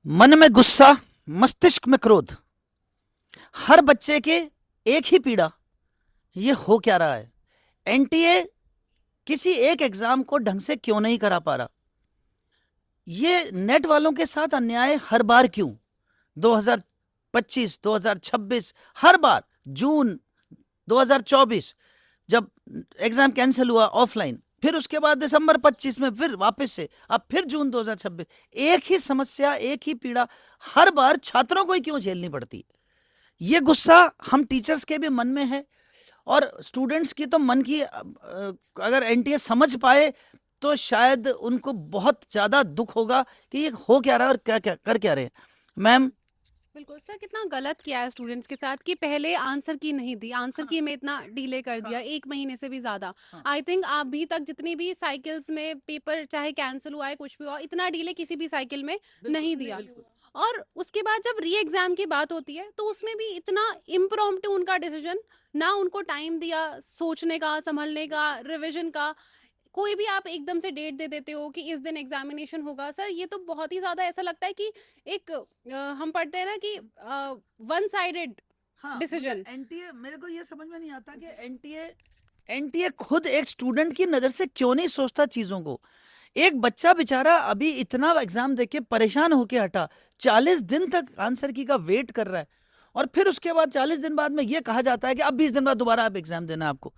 मन में गुस्सा, मस्तिष्क में क्रोध, हर बच्चे के एक ही पीड़ा। ये हो क्या रहा है? एनटीए किसी एक एग्जाम को ढंग से क्यों नहीं करा पा रहा? ये नेट वालों के साथ अन्याय हर बार क्यों? 2025, 2026, हर बार। जून 2024 जब एग्जाम कैंसिल हुआ ऑफलाइन, फिर उसके बाद दिसंबर 25 में फिर वापस से, अब फिर जून 2026, एक ही समस्या, एक ही पीड़ा हर बार छात्रों को ही क्यों झेलनी पड़ती है? ये गुस्सा हम टीचर्स के भी मन में है और स्टूडेंट्स की तो मन की अगर एनटीए समझ पाए तो शायद उनको बहुत ज्यादा दुख होगा कि ये हो क्या रहा है और क्या क्या कर क्या रहे हैं। मैम, बिल्कुल सर, कितना गलत किया है स्टूडेंट्स के साथ कि पहले आंसर की नहीं दी, आंसर हाँ, की में इतना डिले कर दिया, हाँ, 1 महीने से भी ज़्यादा। हाँ, आई थिंक अभी तक जितनी भी साइकिल्स में पेपर चाहे कैंसिल हुआ है, कुछ भी हुआ, इतना डिले किसी भी साइकिल में बिल्कुल नहीं नहीं, दिया। बिल्कुल। और उसके बाद जब री एग्ज़ाम की बात होती है, तो उसमें भी इतना इम्प्रॉम्प्टू उनका डिसीजन, ना उनको टाइम दिया सोचने का, संभलने का, रिविज़न का। कोई भी आप एकदम से डेट दे देते हो कि इस दिन एग्जामिनेशन होगा। सर ये तो बहुत ही ज़्यादा ऐसा लगता है कि एक हम पढ़ते हैं ना कि वन साइडेड हाँ, डिसीजन। मतलब एनटीए मेरे को ये समझ में नहीं आता कि एनटीए एनटीए खुद एक स्टूडेंट की नजर से क्यों नहीं सोचता चीजों को। एक बच्चा बेचारा अभी इतना एग्जाम देके परेशान होके हटा, 40 दिन तक आंसर की का वेट कर रहा है, और फिर उसके बाद 40 दिन बाद में ये कहा जाता है कि अब 20 दिन बाद दोबारा आप एग्जाम देना है आपको।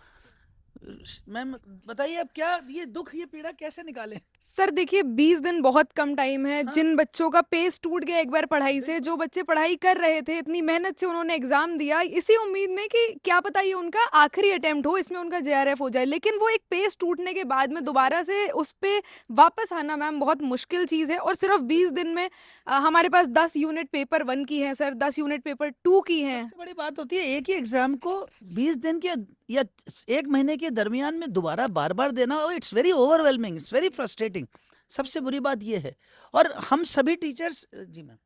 मैम बताइए, अब क्या ये दुख, ये पीड़ा कैसे निकाले? सर देखिए 20 दिन बहुत कम टाइम है। हाँ, जिन बच्चों का पेस टूट गया एक बार पढ़ाई से, बिल्कुल। जो बच्चे पढ़ाई कर रहे थे, इतनी मेहनत से उन्होंने एग्जाम दिया इसी उम्मीद में कि क्या पता ये उनका आखिरी अटेम्प्ट हो, इसमें उनका जेआरएफ हो जाए, लेकिन वो एक पेस टूटने के बाद में दोबारा से उस पे वापस आना मैम बहुत मुश्किल चीज़ है। और सिर्फ 20 दिन में हमारे पास 10 यूनिट पेपर 1 की हैं सर, 10 यूनिट पेपर 2 की हैं। सबसे बड़ी बात होती है एक ही एग्जाम को 20 दिन के या 1 महीने के दरमियान में दोबारा बार बार देना, और it's very overwhelming, it's very frustrating. सबसे बुरी बात ये है। और हम सभी टीचर्स, जी मैम।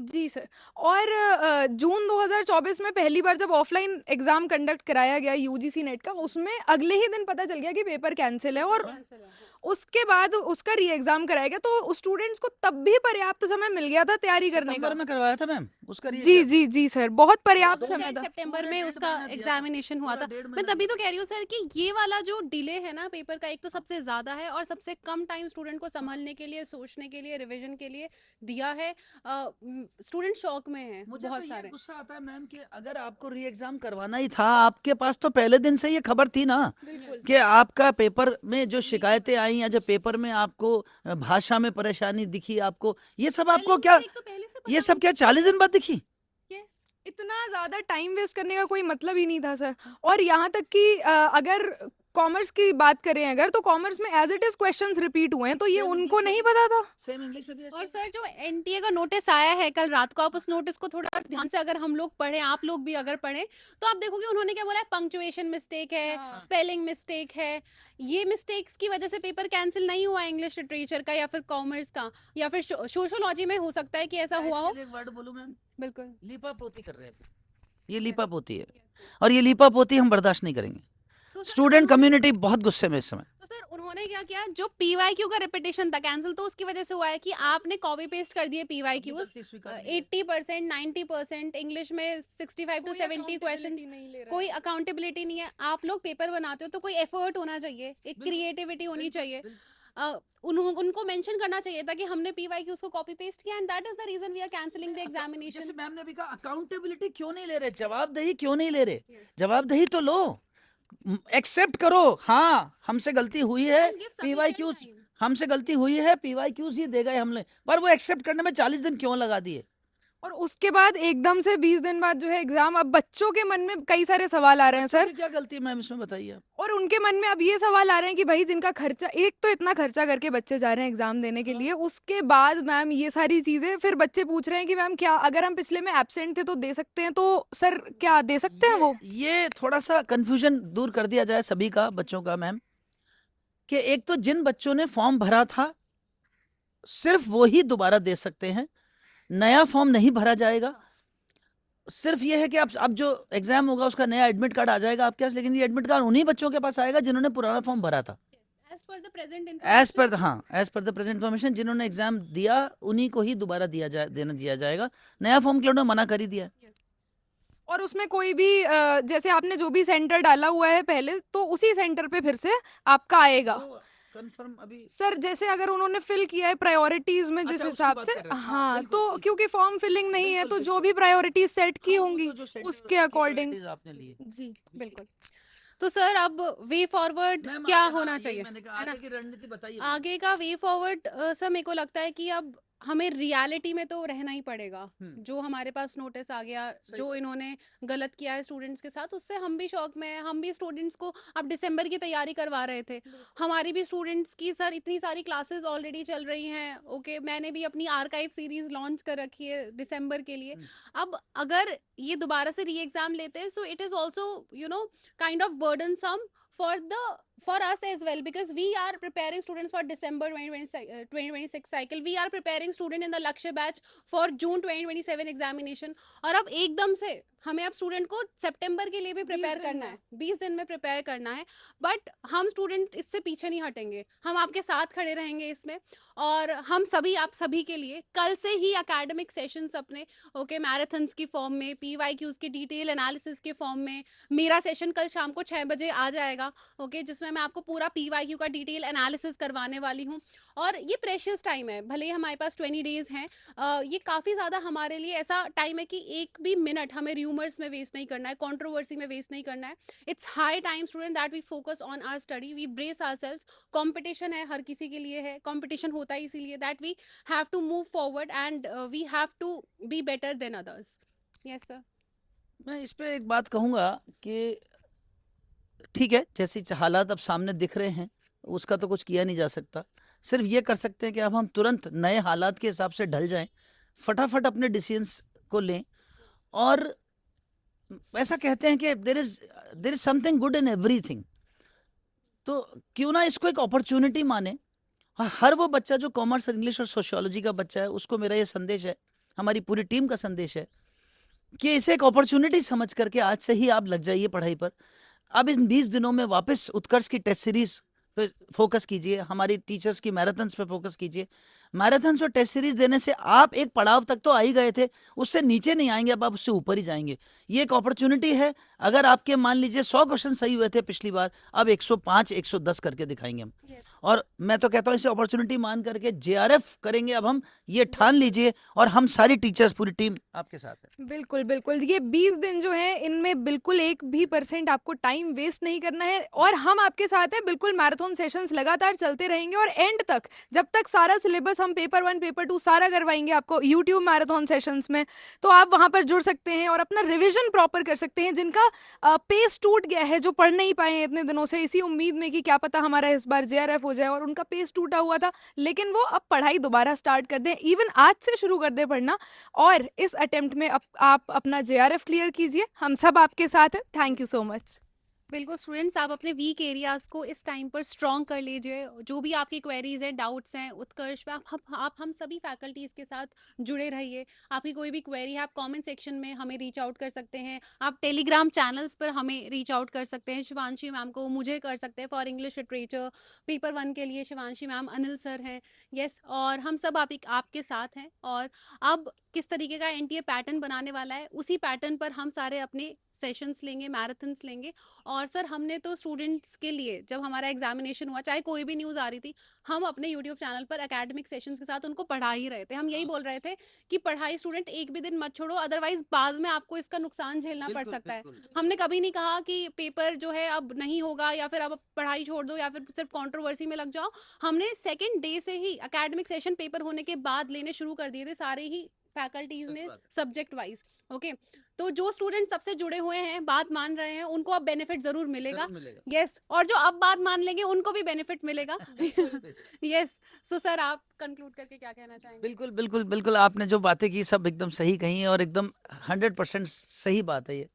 जी सर। और जून 2024 में पहली बार जब ऑफलाइन एग्जाम कंडक्ट कराया गया यूजीसी नेट का, उसमें अगले ही दिन पता चल गया कि पेपर कैंसिल है, और उसके बाद उसका री एग्जाम कराया गया, तो स्टूडेंट्स को तब भी पर्याप्त समय मिल गया था तैयारी करने सितंबर का। में करवाया था मैम उसका री जी एग्जाम। जी जी सर, बहुत पर्याप्त ऑलमोस्ट समय था। सितंबर पूरे में डेढ़ उसका महीना दिया था, एग्जामिनेशन हुआ पूरा था। डेढ़ मैं महीना तभी दिया तो था। कह रही हूँ सर कि ये वाला जो डिले है ना पेपर का, एक तो सबसे ज़्यादा है और सबसे कम टाइम स्टूडेंट को संभलने के लिए, सोचने के लिए, रिवीजन के लिए दिया है। स्टूडेंट शॉक में है मुझे तो बहुत ये सारे। गुस्सा आता है मैम कि अगर आपको री एग्जाम करवाना ही था, आपके पास तो पहले दिन से ये खबर थी ना बिल्कुल कि आपका पेपर में जो शिकायतें आई या जो पेपर में आपको भाषा में परेशानी दिखी, आपको ये सब आपको स्पेलिंग क्या, मिस्टेक तो पहले से ये पता सब होती क्या थी 40 दिन बाद दिखी? यस। इतना ज़्यादा टाइम वेस्ट करने का कोई मतलब ही नहीं था सर। और यहाँ तक कि अगर कॉमर्स की बात करें, अगर तो कॉमर्स में as it is questions repeat हुए हैं, तो ये सेम उनको इंग्लिश में नहीं भी, पता था। सेम इंग्लिश में भी ऐसे और ही। सर जो एनटीए का नोटिस आया है कल रात को, आप उस नोटिस को थोड़ा ध्यान से अगर हम लोग पढ़ें, आप लोग भी अगर पढ़ें, तो आप देखोगे उन्होंने क्या बोला है, पंक्चुएशन मिस्टेक है, हाँ। स्पेलिंग मिस्टेक है। ये मिस्टेक्स की वजह से पेपर कैंसिल नहीं हुआ इंग्लिश लिटरेचर का या फिर कॉमर्स का, या फिर सोशोलॉजी में हो सकता है कि ऐसा मैं हुआ इसके हो। लिए एक वर्ड बोलूं मैम? बिल्कुल। लीपा पोती कर रहे हैं। ये यस लीपा पोती है, यस यस। और ये लीपा पोती हम बर्दाश्त नहीं करेंगे। तो सर स्टूडेंट उन्होंने कम्युनिटी बहुत गुस्से में इस समय। तो सर उन्होंने क्या किया, जो पीवाई क्यू का रिपीटेशन था कैंसिल, तो उसकी वजह से हुआ है कि आपने कॉपी पेस्ट कर दिए पीवाई अपनी क्यूज। गलती स्वीकार नहीं है। 80%, 90%, इंग्लिश में 65 to 70 क्वेश्चन। कोई अकाउंटेबिलिटी नहीं है। आप लोग पेपर बनाते हो तो कोई एफर्ट होना चाहिए, एक बिल्कुल, क्रिएटिविटी होनी बिल्कुल, चाहिए। बिल्कुल। उनको मेंशन करना चाहिए था कि हमने पीवाई क्यूज को कॉपी पेस्ट किया, and that is the reason we are cancelling the जैसे एग्जामिनेशन। मैम ने भी कहा, अकाउंटेबिलिटी क्यों नहीं ले रहे, जवाबदेही क्यों नहीं ले रहे? जवाबदेही तो लो, एक्सेप्ट करो, हाँ हमसे गलती हुई है। And give PY sufficient Qs, time. हमसे गलती हुई है, पीवाई क्यूज ही दे गए हमने, पर वो एक्सेप्ट करने में 40 दिन क्यों लगा दिए? और उसके बाद एकदम से 20 दिन बाद जो है एग्जाम, अब बच्चों के मन में कई सारे सवाल आ रहे हैं बच्चों सर। की क्या गलती है मैम, इसमें बताइए आप। और उनके मन में अब ये सवाल आ रहे हैं कि भाई जिनका खर्चा, एक तो इतना खर्चा करके बच्चे जा रहे हैं एग्जाम देने के हाँ, लिए, उसके बाद मैम ये सारी चीजें, फिर बच्चे पूछ रहे हैं कि मैम क्या अगर हम पिछले में एब्सेंट थे तो दे सकते हैं, तो सर क्या दे सकते हैं ये वो? ये थोड़ा सा कंफ्यूजन दूर कर दिया जाए सभी का, बच्चों का मैम, कि एक तो जिन बच्चों ने फॉर्म भरा था सिर्फ वो ही दोबारा दे सकते हैं, नया फॉर्म नहीं भरा जाएगा। सिर्फ ये है कि आप अब जो एग्जाम होगा उसका नया एडमिट कार्ड आ जाएगा आपके पास, लेकिन ये एडमिट कार्ड उन्हीं बच्चों के पास आएगा जिन्होंने पुराना फॉर्म भरा था। As per the present as per information जिन्होंने एग्जाम दिया उन्हीं को ही दोबारा दिया जाएगा। नया फॉर्म क्लाउड में मना कर ही दिया है। और उसमें कोई भी जैसे आपने जो भी सेंटर डाला हुआ है पहले, तो उसी सेंटर पे फिर से आपका आएगा। कंफर्म अभी सर जैसे अगर उन्होंने फिल किया है प्रायोरिटीज में जिस अच्छा, उसकी हिसाब बात से, कर रहे हैं। हाँ बिल्कुल, तो बिल्कुल। क्योंकि फॉर्म फिलिंग नहीं है, बिल्कुल, तो जो बिल्कुल। भी प्रायोरिटीज सेट की हाँ, वो होंगी तो जो शेड्यूल उसके की अकॉर्डिंग। priorities आपने लिए। जी बिल्कुल। तो सर अब वे फॉरवर्ड मैम क्या आगे, हाँ, होना यही चाहिए, मैंने कहा है ना? आगे की रणनीति बताइए। आगे का वे फॉरवर्ड सर मेरे को लगता है कि अब हमें रियलिटी में तो रहना ही पड़ेगा। जो हमारे पास नोटिस आ गया, सही जो बात। इन्होंने गलत किया है स्टूडेंट्स के साथ, उससे हम भी शौक में हैं। हम भी स्टूडेंट्स को अब दिसंबर की तैयारी करवा रहे थे, हमारी भी स्टूडेंट्स की सर इतनी सारी क्लासेस ऑलरेडी चल रही हैं। ओके, मैंने भी अपनी आर्काइव सीरीज लॉन्च कर रखी है दिसंबर के लिए। अब अगर ये दोबारा से री एग्जाम लेते हैं, so it is also kind of burdensome for us as well, because we are preparing students for December 2026 cycle. We are preparing student in the Lakshya batch for June 2027 examination. और अब एकदम से हमें अब student को सितंबर के लिए भी प्रिपेयर करना है, 20 दिन में प्रिपेयर करना है। बट हम स्टूडेंट इससे पीछे नहीं हटेंगे, हम आपके साथ खड़े रहेंगे इसमें। और हम सभी, आप सभी के लिए कल से ही एकेडमिक सेशंस अपने मैराथन्स की फॉर्म में, PYQs की डिटेल एनालिसिस के फॉर्म में। मेरा सेशन कल शाम को 6 बजे आ जाएगा, जिसमें मैं आपको पूरा PYQ का डिटेल एनालिसिस करवाने वाली हूँ। और ये प्रेशियस टाइम है, भले ही हमारे पास 20 डेज हैं, ये काफ़ी ज़्यादा हमारे लिए ऐसा टाइम है कि एक भी मिनट हमें र्यूमर्स में वेस्ट नहीं करना है, कंट्रोवर्सी में वेस्ट नहीं करना है। It's high time student that we focus on our study, we brace ourselves. Competition है, हर किसी के लिए है, कंपटीशन होता है इसीलिए that we have to move forward and we have to be better than others. Yes sir. मैं इस पे एक बात कहूंगा कि ठीक है, जैसी हालात अब सामने दिख रहे हैं उसका तो कुछ किया नहीं जा सकता। सिर्फ ये कर सकते हैं कि अब हम तुरंत नए हालात के हिसाब से ढल जाएं, फटाफट अपने डिसीजंस को लें। और ऐसा कहते हैं कि there is something good in everything, तो क्यों ना इसको एक अपॉर्चुनिटी माने। हर वो बच्चा जो कॉमर्स और इंग्लिश और सोशियोलॉजी का बच्चा है, उसको मेरा ये संदेश है, हमारी पूरी टीम का संदेश है कि इसे एक अपॉर्चुनिटी समझ करके आज से ही आप लग जाइए पढ़ाई पर। अब इन 20 दिनों में वापस उत्कर्ष की टेस्ट सीरीज पे फोकस कीजिए, हमारी टीचर्स की मैराथन्स पे फोकस कीजिए। मैराथन्स और टेस्ट सीरीज देने से आप एक पड़ाव तक तो आ ही गए थे, उससे नीचे नहीं आएंगे, अब आप उससे ऊपर ही जाएंगे। ये एक अपॉर्चुनिटी है। अगर आपके मान लीजिए 100 क्वेश्चन सही हुए थे पिछली बार, अब 105 110 करके दिखाएंगे हम। और मैं तो कहता हूँ इसे अपॉर्चुनिटी मान करके JRF करेंगे अब हम, ये ठान लीजिए। और हम सारी टीचर्स, पूरी टीम आपके साथ है। बिल्कुल बिल्कुल, ये 20 दिन जो है इनमें बिल्कुल 1% आपको टाइम वेस्ट नहीं करना है, और हम आपके साथ हैं। बिल्कुल मैराथन सेशंस लगातार चलते रहेंगे और एंड तक, जब तक सारा सिलेबस हम पेपर 1 पेपर 2 सारा करवाएंगे आपको यूट्यूब मैराथन सेशंस में, तो आप वहां पर जुड़ सकते हैं और अपना रिवीजन प्रॉपर कर सकते हैं। जिनका पेस टूट गया है, जो पढ़ नहीं पाए हैं इतने दिनों से इसी उम्मीद में कि क्या पता हमारा इस बार JRF हो जाए, और उनका पेस टूटा हुआ था, लेकिन वो अब पढ़ाई दोबारा स्टार्ट कर दें, इवन आज से शुरू कर दें पढ़ना, और इस अटेम्प्ट में आप अपना JRF क्लियर कीजिए। हम सब आपके साथ हैं। Thank you so much. बिल्कुल स्टूडेंट्स, आप अपने वीक एरियाज को इस टाइम पर स्ट्रॉन्ग कर लीजिए। जो भी आपकी क्वेरीज हैं, डाउट्स हैं, उत्कर्ष में आप हम सभी फैकल्टीज़ के साथ जुड़े रहिए। आपकी कोई भी क्वेरी है, आप कमेंट सेक्शन में हमें रीच आउट कर सकते हैं, आप टेलीग्राम चैनल्स पर हमें रीच आउट कर सकते हैं। शिवांशी मैम को, मुझे कर सकते हैं फॉर इंग्लिश लिटरेचर पेपर 1 के लिए शिवांशी मैम, अनिल सर हैं। यस, और हम सब आपके साथ हैं। और अब किस तरीके का NTA पैटर्न बनाने वाला है, उसी पैटर्न पर हम सारे अपने सेशंस लेंगे, मैराथन्स लेंगे। और सर हमने तो स्टूडेंट्स के लिए, जब हमारा एग्जामिनेशन हुआ, चाहे कोई भी न्यूज़ आ रही थी, हम अपने यूट्यूब चैनल पर एकेडमिक सेशंस के साथ उनको पढ़ा ही रहे थे। हम यही बोल रहे थे कि पढ़ाई स्टूडेंट एक भी दिन मत छोड़ो, अदरवाइज बाद में आपको इसका नुकसान झेलना पड़ सकता है। हमने कभी नहीं कहा कि पेपर जो है अब नहीं होगा, या फिर अब पढ़ाई छोड़ दो, या फिर सिर्फ कंट्रोवर्सी में लग जाओ। हमने सेकेंड डे से ही एकेडमिक सेशन पेपर होने के बाद लेने शुरू कर दिए थे, सारे ही फैकल्टीज ने सब्जेक्ट वाइज। ओके, तो जो स्टूडेंट सबसे जुड़े हुए हैं, बात मान रहे हैं, उनको अब बेनिफिट जरूर मिलेगा। यस, और जो अब बात मान लेंगे उनको भी बेनिफिट मिलेगा। यस, सो सर आप कंक्लूड करके क्या कहना चाहेंगे? बिल्कुल बिल्कुल बिल्कुल, आपने जो बातें की सब एकदम सही कही है, और एकदम 100% सही बात है ये।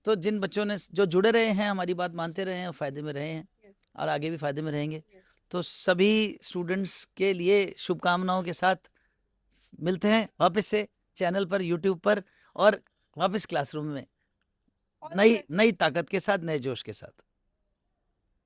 तो जिन बच्चों ने जो जुड़े रहे हैं, हमारी बात मानते रहे हैं, फायदे में रहे हैं, और आगे भी फायदे में रहेंगे। तो सभी स्टूडेंट्स के लिए शुभकामनाओं के साथ मिलते हैं वापस से चैनल पर, यूट्यूब पर, और वापस क्लासरूम में नई ताकत के साथ, नए जोश के साथ।